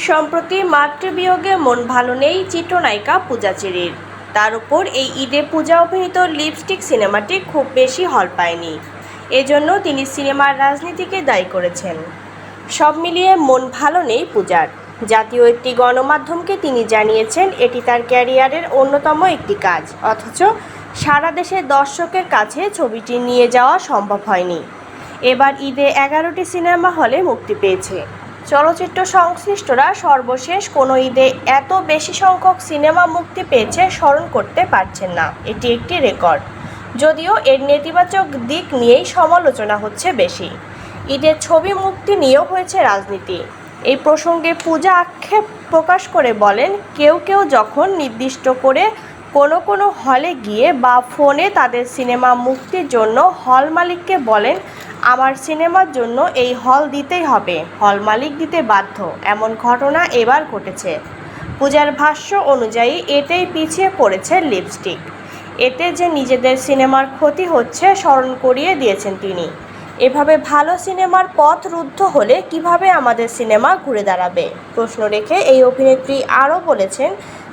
সম্প্রতি মাতৃবিয়োগে মন ভালো নেই চিত্রনায়িকা পূজা চেরির। তার উপর এই ঈদে পূজা অভিনীত লিপস্টিক সিনেমাটি খুব বেশি হল পায়নি। এজন্য তিনি সিনেমার রাজনীতিকে দায়ী করেছেন। সব মিলিয়ে মন ভালো নেই পূজার। জাতীয় একটি গণমাধ্যমকে তিনি জানিয়েছেন এটি তার ক্যারিয়ারের অন্যতম একটি কাজ, অথচ সারা দেশের দর্শকের কাছে ছবিটি নিয়ে যাওয়া সম্ভব হয়নি। এবার ঈদে 11টি সিনেমা হলে মুক্তি পেয়েছে। চলচ্চিত্র সংশ্লিষ্টরা সর্বশেষ কোনো ঈদে এত বেশি সংখ্যক সিনেমা মুক্তি পেয়েছে স্মরণ করতে পারছেন না। এটি একটি রেকর্ড, যদিও এর নেতিবাচক দিক নিয়েই সমালোচনা হচ্ছে বেশি। ঈদের ছবি মুক্তি নিয়েও হয়েছে রাজনীতি। এই প্রসঙ্গে পূজা আক্ষেপ প্রকাশ করে বলেন, কেউ কেউ যখন নির্দিষ্ট করে কোনো হলে গিয়ে বা ফোনে তাদের সিনেমা মুক্তির জন্য হল মালিককে বলেন আমার সিনেমার জন্য এই হল দিতেই হবে, হল মালিক দিতে বাধ্য, এমন ঘটনা এবার ঘটেছে। পূজার ভাষ্য অনুযায়ী এতেই পিছিয়ে পড়েছে লিপস্টিক। এতে যে নিজেদের সিনেমার ক্ষতি হচ্ছে স্মরণ করিয়ে দিয়েছেন তিনি। এভাবে ভালো সিনেমার পথ রুদ্ধ হলে কিভাবে আমাদের সিনেমা ঘুরে দাঁড়াবে প্রশ্ন রেখে এই অভিনেত্রী আরও বলেছেন,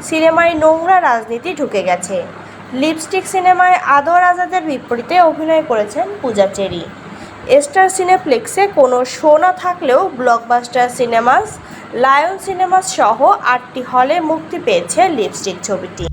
সিনেমায় নোংরা রাজনীতি ঢুকে গেছে। লিপস্টিক সিনেমায় আদর আজাদের বিপরীতে অভিনয় করেছেন পূজা চেরি। স্টার সিনেপ্লেক্সে কোনো শো না থাকলেও ব্লকবাস্টার সিনেমাস, লায়ন সিনেমাস সহ 8টি হলে মুক্তি পেয়েছে লিপস্টিক ছবিটি।